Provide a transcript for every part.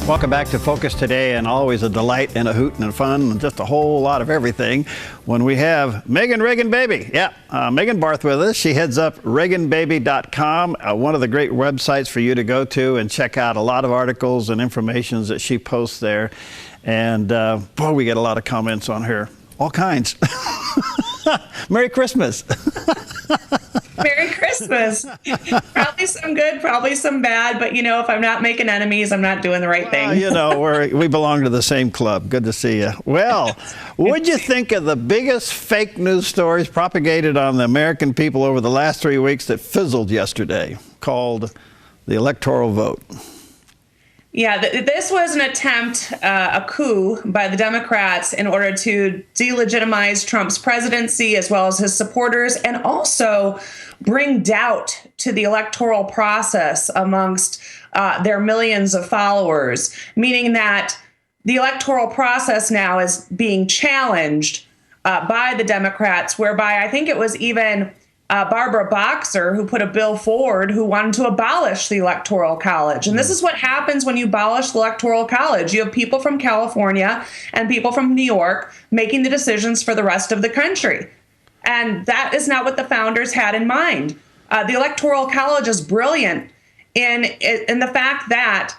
Welcome back to Focus Today, and always a delight and a hoot and a fun and just a whole lot of everything when we have Megan Reagan Baby. Megan Barth with us. She heads up ReaganBaby.com, one of the great websites for you to go to and check out a lot of articles and information that she posts there. And boy, we get a lot of comments on her. All kinds. Merry Christmas. Merry Christmas. Probably some good, probably some bad, but you know, if I'm not making enemies, I'm not doing the right thing. You know, we belong to the same club. Good to see you. Well, what'd you think of the biggest fake news stories propagated on the American people over the last 3 weeks that fizzled yesterday, called the electoral vote? Yeah, this was an attempt, a coup by the Democrats in order to delegitimize Trump's presidency as well as his supporters, and also bring doubt to the electoral process amongst their millions of followers, meaning that the electoral process now is being challenged by the Democrats, whereby I think it was even Barbara Boxer who put a bill forward who wanted to abolish the Electoral College. And this is what happens when you abolish the Electoral College. You have people from California and people from New York making the decisions for the rest of the country. And that is not what the founders had in mind. The Electoral College is brilliant in the fact that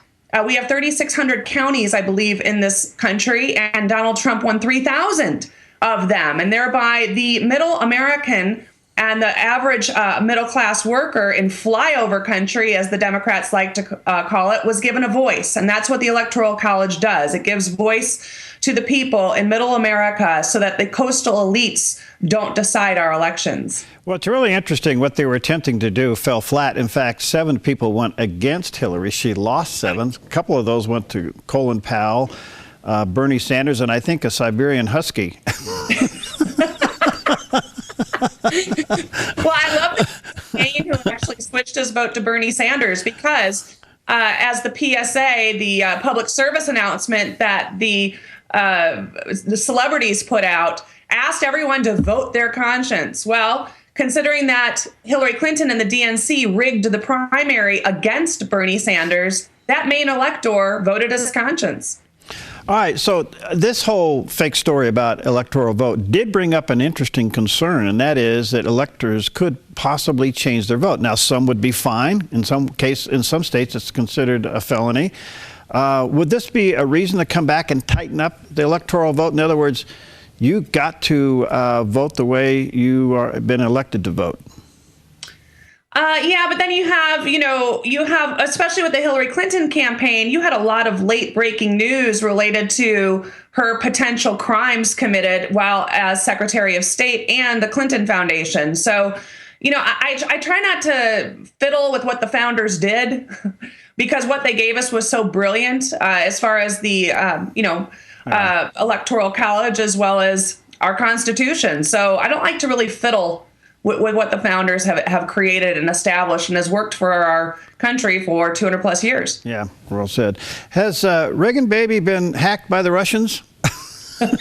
we have 3,600 counties, I believe, in this country, and Donald Trump won 3,000 of them. And thereby the middle American and the average middle-class worker in flyover country, as the Democrats like to call it, was given a voice. And that's what the Electoral College does. It gives voice to the people in middle America so that the coastal elites don't decide our elections. Well, it's really interesting. What they were attempting to do fell flat. In fact, 7 people went against Hillary. She lost 7. A couple of those went to Colin Powell, Bernie Sanders, and I think a Siberian Husky. Well, I love the campaign who actually switched his vote to Bernie Sanders because, as the PSA, the public service announcement that the celebrities put out, asked everyone to vote their conscience. Well, considering that Hillary Clinton and the DNC rigged the primary against Bernie Sanders, that main elector voted his conscience. All right, so this whole fake story about electoral vote did bring up an interesting concern, and that is that electors could possibly change their vote. Now, some would be fine. In some states, it's considered a felony. Would this be a reason to come back and tighten up the electoral vote? In other words, you got to vote the way you are been elected to vote. Yeah, but then you have, especially with the Hillary Clinton campaign, you had a lot of late breaking news related to her potential crimes committed while as Secretary of State and the Clinton Foundation. So, I try not to fiddle with what the founders did because what they gave us was so brilliant as far as the, Electoral College as well as our Constitution. So I don't like to really fiddle with what the founders have created and established and has worked for our country for 200 plus years. Yeah, well said. Has Reagan Baby been hacked by the Russians? Well,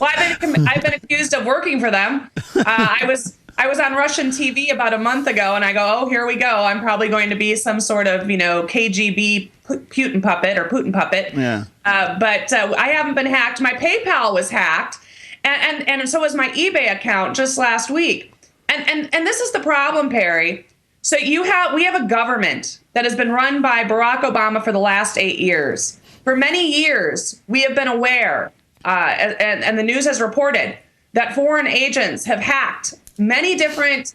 I've been accused of working for them. I was on Russian TV about a month ago, and I go, oh, here we go. I'm probably going to be some sort of, KGB Putin puppet. Yeah. But I haven't been hacked. My PayPal was hacked. And so was my eBay account just last week. And this is the problem, Perry. So we have a government that has been run by Barack Obama for the last 8 years. For many years, we have been aware, and the news has reported, that foreign agents have hacked many different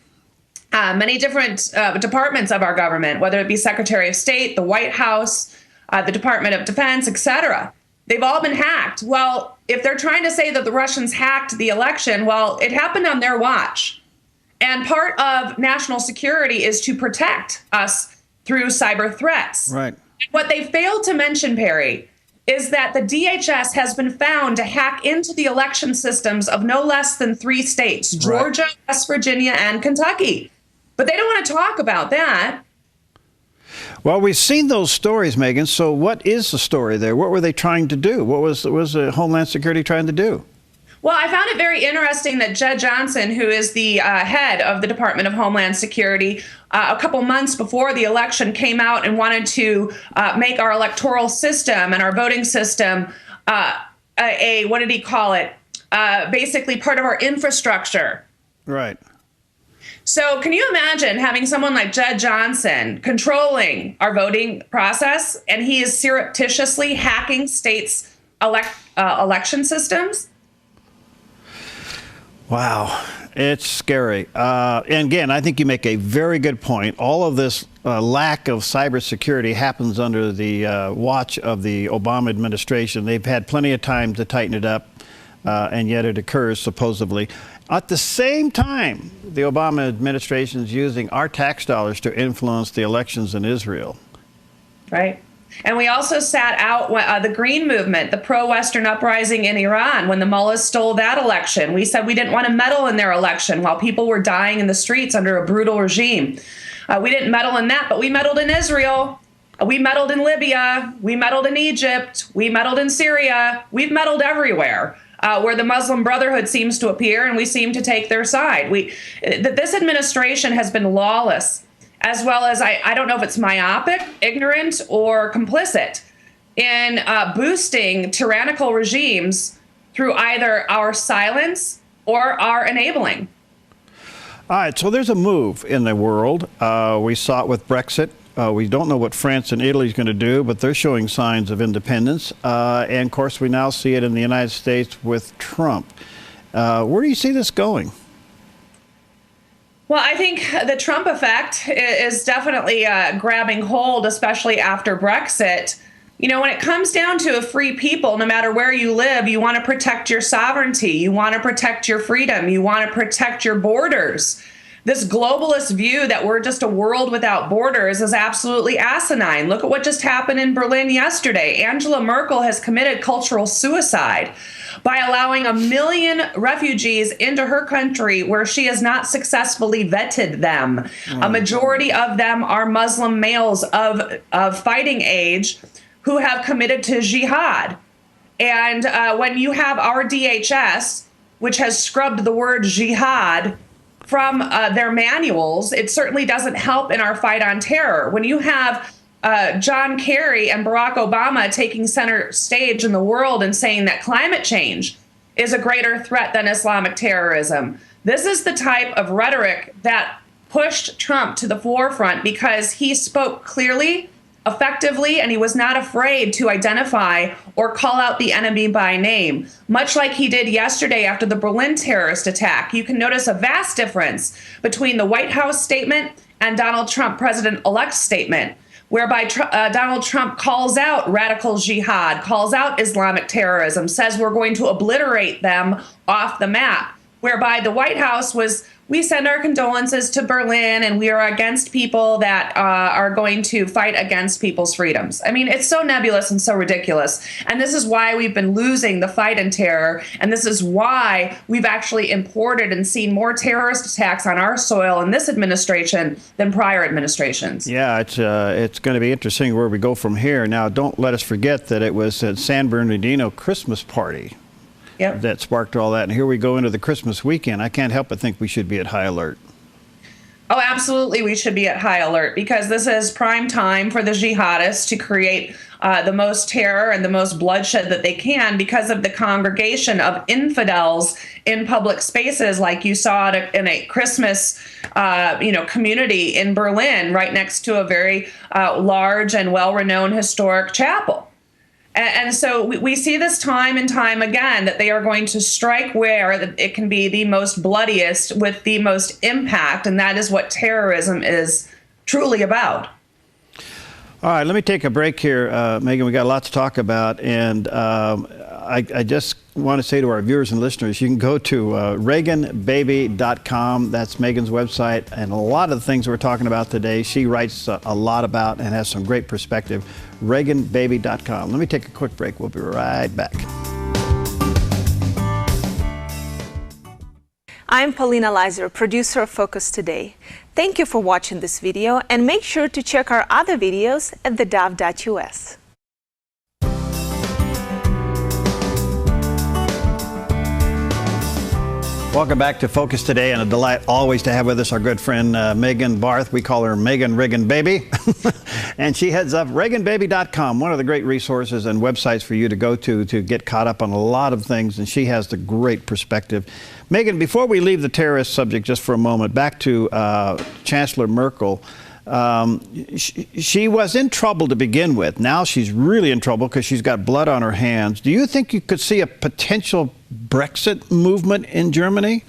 departments of our government, whether it be Secretary of State, the White House, the Department of Defense, etc. They've all been hacked. Well, if they're trying to say that the Russians hacked the election, well, it happened on their watch. And part of national security is to protect us through cyber threats. Right. What they failed to mention, Perry, is that the DHS has been found to hack into the election systems of no less than 3 states, Georgia, right, West Virginia, and Kentucky. But they don't want to talk about that. Well, we've seen those stories, Megan. So what is the story there? What were they trying to do? What was the Homeland Security trying to do? Well, I found it very interesting that Jed Johnson, who is the head of the Department of Homeland Security, a couple months before the election came out and wanted to make our electoral system and our voting system what did he call it? Basically part of our infrastructure. Right. So can you imagine having someone like Jed Johnson controlling our voting process, and he is surreptitiously hacking states' election systems? Wow, it's scary. And again, I think you make a very good point. All of this lack of cybersecurity happens under the watch of the Obama administration. They've had plenty of time to tighten it up, and yet it occurs supposedly. At the same time, the Obama administration is using our tax dollars to influence the elections in Israel. Right. And we also sat out the Green Movement, the pro-Western uprising in Iran, when the mullahs stole that election. We said we didn't want to meddle in their election while people were dying in the streets under a brutal regime. We didn't meddle in that, but we meddled in Israel. We meddled in Libya. We meddled in Egypt. We meddled in Syria. We've meddled everywhere where the Muslim Brotherhood seems to appear, and we seem to take their side. This administration has been lawless, as well as, I don't know if it's myopic, ignorant, or complicit in boosting tyrannical regimes through either our silence or our enabling. All right, so there's a move in the world. We saw it with Brexit. We don't know what France and Italy is going to do, but they're showing signs of independence. And of course, we now see it in the United States with Trump. Where do you see this going? Well, I think the Trump effect is definitely grabbing hold, especially after Brexit. You know, when it comes down to a free people, no matter where you live, you want to protect your sovereignty. You want to protect your freedom. You want to protect your borders. This globalist view that we're just a world without borders is absolutely asinine. Look at what just happened in Berlin yesterday. Angela Merkel has committed cultural suicide by allowing 1 million refugees into her country where she has not successfully vetted them. A majority of them are Muslim males of fighting age who have committed to jihad. And when you have our DHS, which has scrubbed the word jihad from their manuals, it certainly doesn't help in our fight on terror. When you have John Kerry and Barack Obama taking center stage in the world and saying that climate change is a greater threat than Islamic terrorism, this is the type of rhetoric that pushed Trump to the forefront, because he spoke clearly, effectively, and he was not afraid to identify or call out the enemy by name, much like he did yesterday after the Berlin terrorist attack. You can notice a vast difference between the White House statement and Donald Trump, president-elect's statement, whereby Donald Trump calls out radical jihad, calls out Islamic terrorism, says we're going to obliterate them off the map, whereby the White House was, we send our condolences to Berlin and we are against people that are going to fight against people's freedoms. I mean, it's so nebulous and so ridiculous. And this is why we've been losing the fight in terror. And this is why we've actually imported and seen more terrorist attacks on our soil in this administration than prior administrations. Yeah, it's going to be interesting where we go from here. Now, don't let us forget that it was at San Bernardino Christmas party. Yep. That sparked all that. And here we go into the Christmas weekend. I can't help but think we should be at high alert. Oh, absolutely. We should be at high alert, because this is prime time for the jihadists to create the most terror and the most bloodshed that they can, because of the congregation of infidels in public spaces, like you saw in a Christmas community in Berlin, right next to a very large and well-renowned historic chapel. And so we see this time and time again, that they are going to strike where it can be the most bloodiest with the most impact. And that is what terrorism is truly about. All right, let me take a break here, Megan. We got a lot to talk about. And I just want to say to our viewers and listeners, you can go to ReaganBaby.com. That's Megan's website. And a lot of the things we're talking about today, she writes a lot about and has some great perspective. ReaganBaby.com. Let me take a quick break. We'll be right back. I'm Paulina Leiser, producer of Focus Today. Thank you for watching this video, and make sure to check our other videos at theDove.us. Welcome back to Focus Today, and a delight always to have with us our good friend Megan Barth. We call her Megan Regan Baby. And she heads up reganbaby.com, one of the great resources and websites for you to go to get caught up on a lot of things, and she has the great perspective. Megan, before we leave the terrorist subject just for a moment, back to Chancellor Merkel. She was in trouble to begin with. Now she's really in trouble because she's got blood on her hands. Do you think you could see a potential Brexit movement in Germany?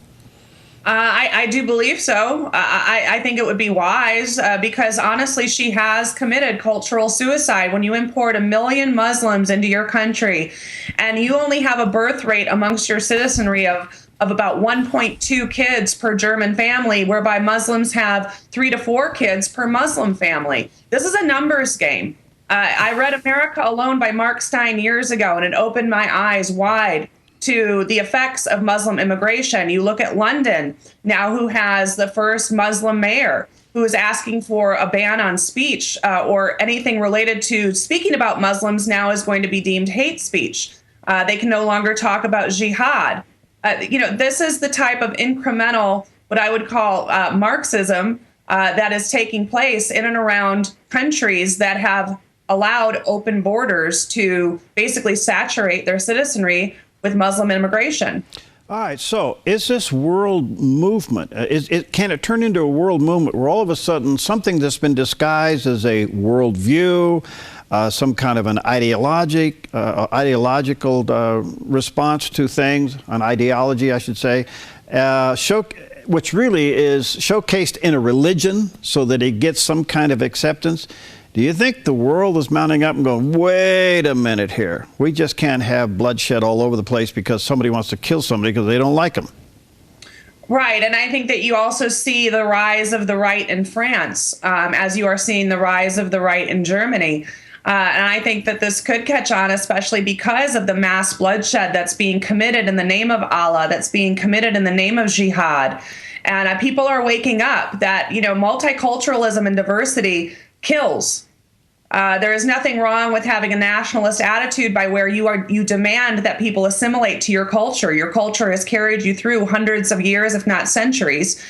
I do believe so. I think it would be wise because honestly, she has committed cultural suicide. When you import 1 million Muslims into your country and you only have a birth rate amongst your citizenry of about 1.2 kids per German family, whereby Muslims have 3 to 4 kids per Muslim family. This is a numbers game. I read America Alone by Mark Stein years ago, and it opened my eyes wide to the effects of Muslim immigration. You look at London now, who has the first Muslim mayor, who is asking for a ban on speech or anything related to speaking about Muslims now is going to be deemed hate speech. They can no longer talk about jihad. This is the type of incremental, what I would call Marxism, that is taking place in and around countries that have allowed open borders to basically saturate their citizenry with Muslim immigration. All right, so is this world movement, can it turn into a world movement where all of a sudden something that's been disguised as a worldview, some kind of an ideological response to things, an ideology, I should say, which really is showcased in a religion so that it gets some kind of acceptance? Do you think the world is mounting up and going, wait a minute here, we just can't have bloodshed all over the place because somebody wants to kill somebody because they don't like them? Right, and I think that you also see the rise of the right in France, as you are seeing the rise of the right in Germany. And I think that this could catch on, especially because of the mass bloodshed that's being committed in the name of Allah, that's being committed in the name of jihad. And people are waking up that, multiculturalism and diversity kills. There is nothing wrong with having a nationalist attitude by where you demand that people assimilate to your culture. Your culture has carried you through hundreds of years, if not centuries.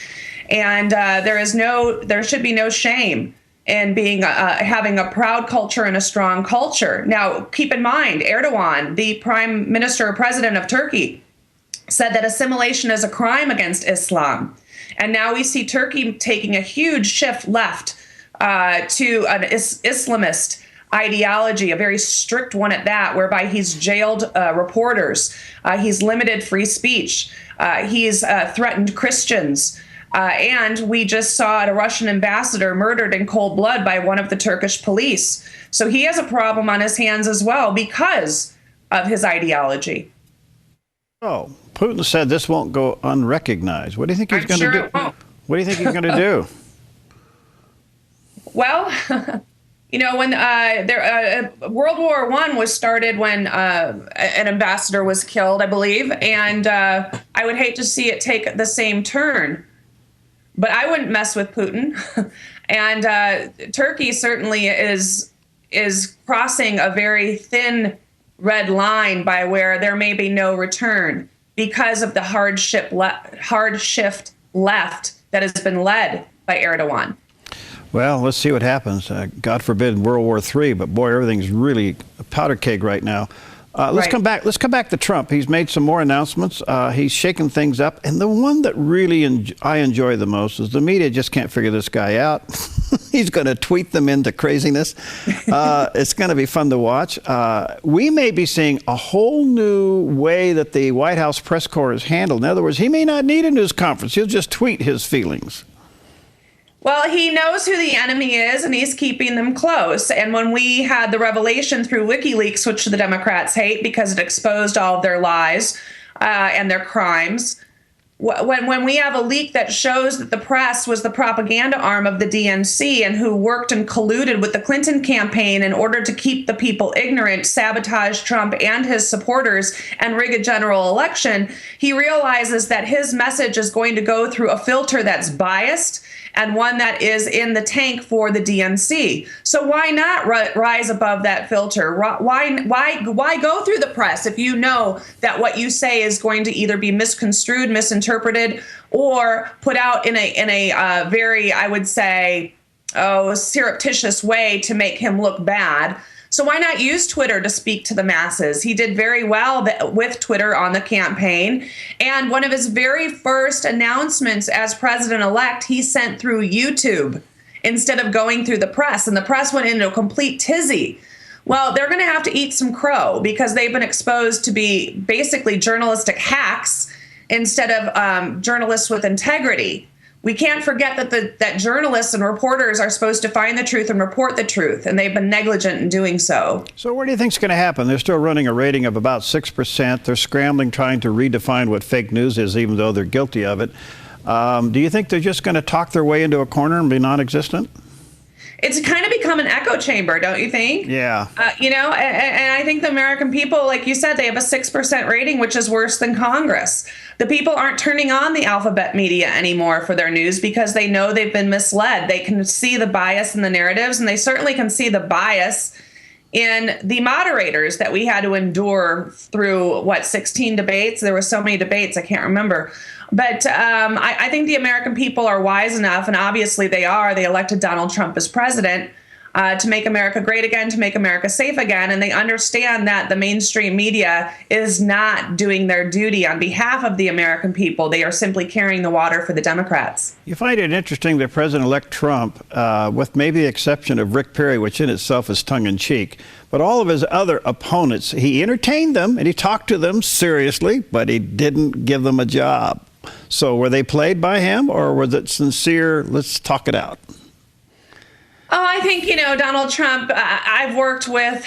And there should be no shame in being having a proud culture and a strong culture. Now, keep in mind, Erdogan, the prime minister or president of Turkey, said that assimilation is a crime against Islam. And now we see Turkey taking a huge shift left to an Islamist ideology, a very strict one at that, whereby he's jailed reporters, he's limited free speech, he's threatened Christians, and we just saw a Russian ambassador murdered in cold blood by one of the Turkish police. So he has a problem on his hands as well because of his ideology. Oh, Putin said this won't go unrecognized. What do you think he's going to do? What do you think he's going to do? Well, when World War I was started when an ambassador was killed, I believe, and I would hate to see it take the same turn. But I wouldn't mess with Putin. And Turkey certainly is crossing a very thin red line by where there may be no return because of the hard shift left that has been led by Erdogan. Well, let's see what happens. God forbid World War III, but boy, everything's really a powder keg right now. Let's come back to Trump. He's made some more announcements. He's shaken things up. And the one that really I enjoy the most is the media just can't figure this guy out. He's going to tweet them into craziness. It's going to be fun to watch. We may be seeing a whole new way that the White House press corps is handled. In other words, he may not need a news conference. He'll just tweet his feelings. Well, he knows who the enemy is, and he's keeping them close. And when we had the revelation through WikiLeaks, which the Democrats hate because it exposed all of their lies and their crimes, when we have a leak that shows that the press was the propaganda arm of the DNC and who worked and colluded with the Clinton campaign in order to keep the people ignorant, sabotage Trump and his supporters, and rig a general election, he realizes that his message is going to go through a filter that's biased and one that is in the tank for the DNC. So why not rise above that filter? Why go through the press if you know that what you say is going to either be misconstrued, misinterpreted, or put out in a very, I would say, surreptitious way to make him look bad? So why not use Twitter to speak to the masses? He did very well with Twitter on the campaign. And one of his very first announcements as president-elect, he sent through YouTube instead of going through the press. And the press went into a complete tizzy. Well, they're going to have to eat some crow because they've been exposed to be basically journalistic hacks instead of journalists with integrity. We can't forget that journalists and reporters are supposed to find the truth and report the truth, and they've been negligent in doing so. So what do you think is going to happen? They're still running a rating of about 6%. They're scrambling, trying to redefine what fake news is, even though they're guilty of it. Do you think they're just going to talk their way into a corner and be non-existent? It's kind of become an echo chamber, don't you think? Yeah. And I think the American people, like you said, they have a 6% rating, which is worse than Congress. The people aren't turning on the alphabet media anymore for their news because they know they've been misled. They can see the bias in the narratives, and they certainly can see the bias in the moderators that we had to endure through, 16 debates? There were so many debates, I can't remember. But I think the American people are wise enough, and obviously they are. They elected Donald Trump as president to make America great again, to make America safe again. And they understand that the mainstream media is not doing their duty on behalf of the American people. They are simply carrying the water for the Democrats. You find it interesting that President-elect Trump, with maybe the exception of Rick Perry, which in itself is tongue-in-cheek, but all of his other opponents, he entertained them and he talked to them seriously, but he didn't give them a job. So were they played by him, or was it sincere, let's talk it out? Oh, I think, Donald Trump, I've worked with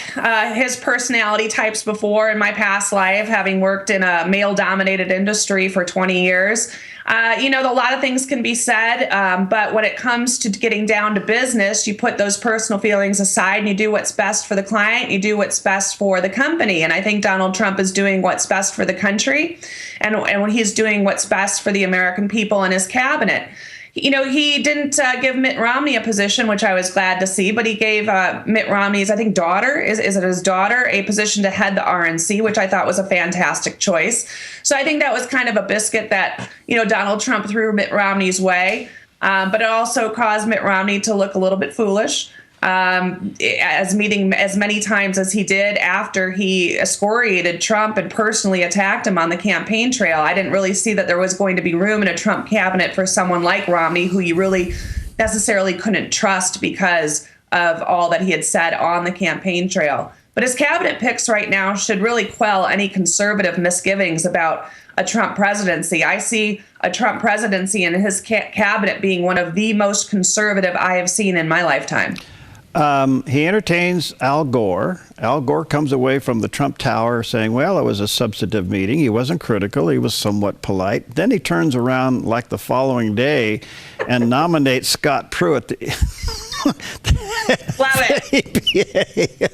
his personality types before in my past life, having worked in a male-dominated industry for 20 years. A lot of things can be said, but when it comes to getting down to business, you put those personal feelings aside and you do what's best for the client, you do what's best for the company. And I think Donald Trump is doing what's best for the country, and when he's doing what's best for the American people and his cabinet. He didn't give Mitt Romney a position, which I was glad to see, but he gave Mitt Romney's, I think, daughter, is it his daughter, a position to head the RNC, which I thought was a fantastic choice. So I think that was kind of a biscuit that, Donald Trump threw Mitt Romney's way. But it also caused Mitt Romney to look a little bit foolish, as many times as he did after he excoriated Trump and personally attacked him on the campaign trail. I didn't really see that there was going to be room in a Trump cabinet for someone like Romney, who you really necessarily couldn't trust because of all that he had said on the campaign trail. But his cabinet picks right now should really quell any conservative misgivings about a Trump presidency. I see a Trump presidency and his cabinet being one of the most conservative I have seen in my lifetime. He entertains Al Gore. Al Gore comes away from the Trump Tower saying, well, it was a substantive meeting. He wasn't critical. He was somewhat polite. Then he turns around like the following day and nominates Scott Pruitt. Love it.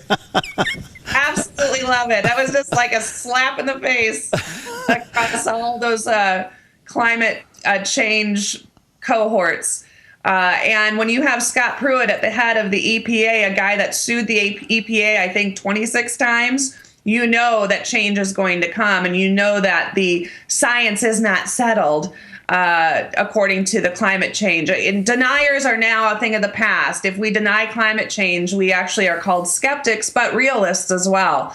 Absolutely love it. That was just like a slap in the face across all those climate change cohorts. And when you have Scott Pruitt at the head of the EPA, a guy that sued the EPA, I think, 26 times, you know that change is going to come, and you know that the science is not settled according to the climate change. And deniers are now a thing of the past. If we deny climate change, we actually are called skeptics, but realists as well,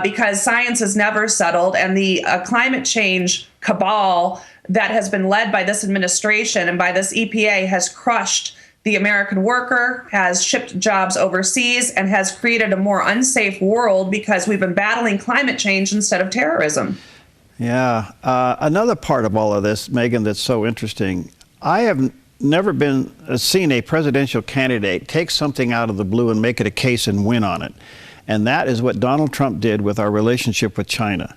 because science is never settled, and the climate change cabal that has been led by this administration and by this EPA has crushed the American worker, has shipped jobs overseas, and has created a more unsafe world because we've been battling climate change instead of terrorism. Yeah. Another part of all of this, Megan, that's so interesting, I have never seen a presidential candidate take something out of the blue and make it a case and win on it. And that is what Donald Trump did with our relationship with China.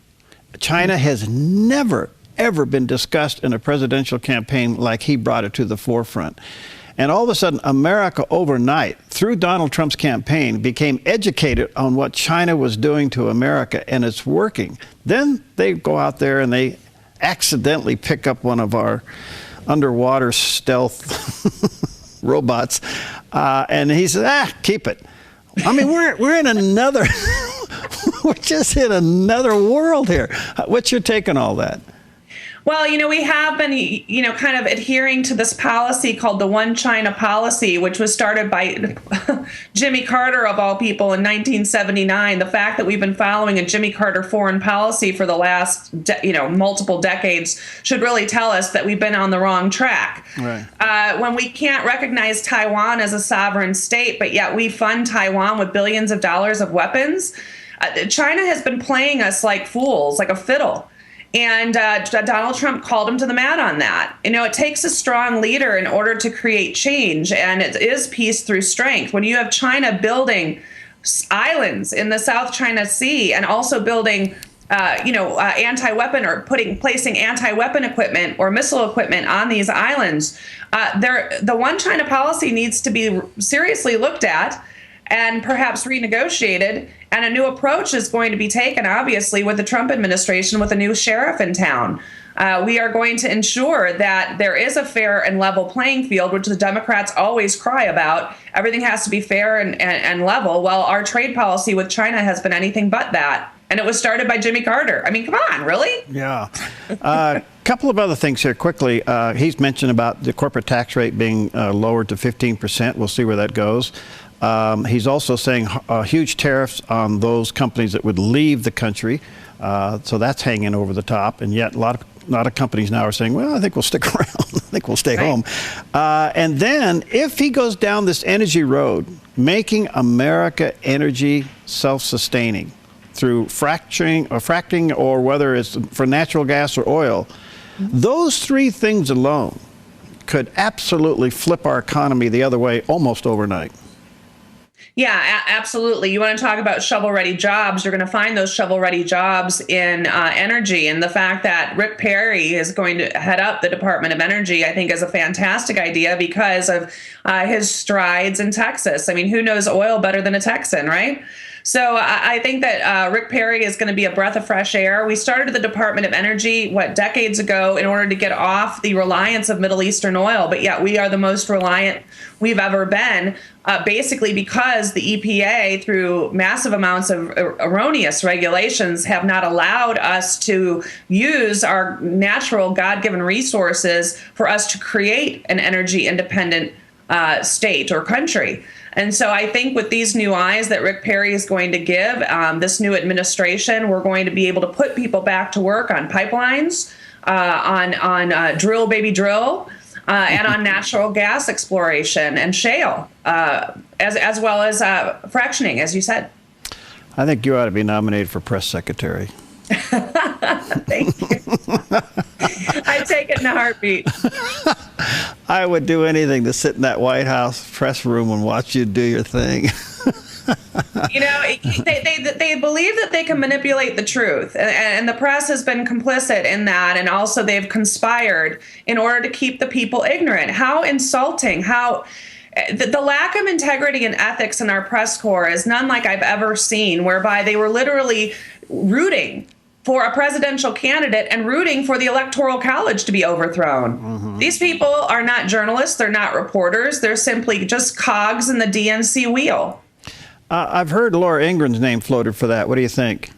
China has never, ever been discussed in a presidential campaign like he brought it to the forefront. And all of a sudden, America overnight, through Donald Trump's campaign, became educated on what China was doing to America, and it's working. Then they go out there and they accidentally pick up one of our underwater stealth robots. And he said, keep it. I mean, we're in another, we're just in another world here. What's your take on all that? Well, we have been, kind of adhering to this policy called the One China policy, which was started by Jimmy Carter, of all people, in 1979. The fact that we've been following a Jimmy Carter foreign policy for the last, multiple decades should really tell us that we've been on the wrong track. Right. When we can't recognize Taiwan as a sovereign state, but yet we fund Taiwan with billions of dollars of weapons, China has been playing us like fools, like a fiddle. And Donald Trump called him to the mat on that. It takes a strong leader in order to create change, and it is peace through strength. When you have China building islands in the South China Sea and also building, anti-weapon or placing anti-weapon equipment or missile equipment on these islands, the One China policy needs to be seriously looked at and perhaps renegotiated. And a new approach is going to be taken, obviously, with the Trump administration, with a new sheriff in town. We are going to ensure that there is a fair and level playing field, which the Democrats always cry about. Everything has to be fair and level. Well, our trade policy with China has been anything but that. And it was started by Jimmy Carter. I mean, come on, really? Yeah. Couple of other things here quickly. He's mentioned about the corporate tax rate being lowered to 15%. We'll see where that goes. He's also saying huge tariffs on those companies that would leave the country. So that's hanging over the top. And yet a lot of companies now are saying, well, I think we'll stick around. I think we'll stay home. And then if he goes down this energy road, making America energy self-sustaining through fracking or whether it's for natural gas or oil, those three things alone could absolutely flip our economy the other way almost overnight. Yeah, absolutely. You want to talk about shovel-ready jobs, you're going to find those shovel-ready jobs in energy. And the fact that Rick Perry is going to head up the Department of Energy, I think, is a fantastic idea because of his strides in Texas. I mean, who knows oil better than a Texan, right? So I think that Rick Perry is going to be a breath of fresh air. We started the Department of Energy, decades ago in order to get off the reliance of Middle Eastern oil. But yet we are the most reliant we've ever been, basically because the EPA, through massive amounts of erroneous regulations, have not allowed us to use our natural God-given resources for us to create an energy independent state or country. And so I think with these new eyes that Rick Perry is going to give this new administration, we're going to be able to put people back to work on pipelines, on drill, baby drill, and on natural gas exploration and shale, as well as fractioning, as you said. I think you ought to be nominated for press secretary. Thank you. I take it in a heartbeat. I would do anything to sit in that White House press room and watch you do your thing. They believe that they can manipulate the truth, and the press has been complicit in that, and also they've conspired in order to keep the people ignorant. How insulting, how the lack of integrity and ethics in our press corps is none like I've ever seen, whereby they were literally rooting for a presidential candidate and rooting for the Electoral College to be overthrown. Mm-hmm. These people are not journalists, they're not reporters, they're simply just cogs in the DNC wheel. I've heard Laura Ingraham's name floated for that. What do you think?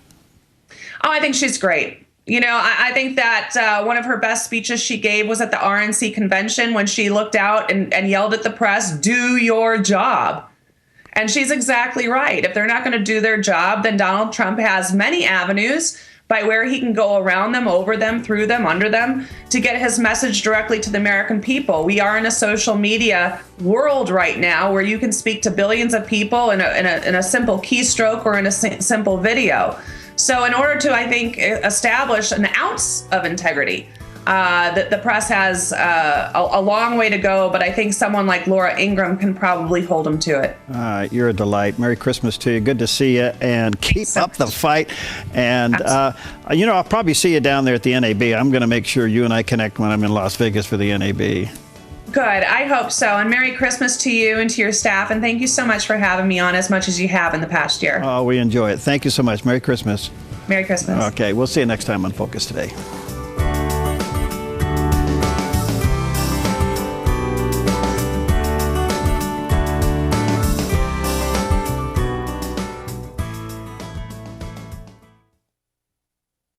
Oh, I think she's great. I think that one of her best speeches she gave was at the RNC convention when she looked out and yelled at the press, "Do your job." And she's exactly right. If they're not going to do their job, then Donald Trump has many avenues by where he can go around them, over them, through them, under them, to get his message directly to the American people. We are in a social media world right now where you can speak to billions of people in a simple keystroke or in a simple video. So in order to, I think, establish an ounce of integrity, the press has a long way to go, but I think someone like Laura Ingraham can probably hold them to it. You're a delight. Merry Christmas to you. Good to see you, and keep up the fight. And, I'll probably see you down there at the NAB. I'm going to make sure you and I connect when I'm in Las Vegas for the NAB. Good. I hope so. And Merry Christmas to you and to your staff. And thank you so much for having me on as much as you have in the past year. Oh, we enjoy it. Thank you so much. Merry Christmas. Merry Christmas. Okay. We'll see you next time on Focus Today.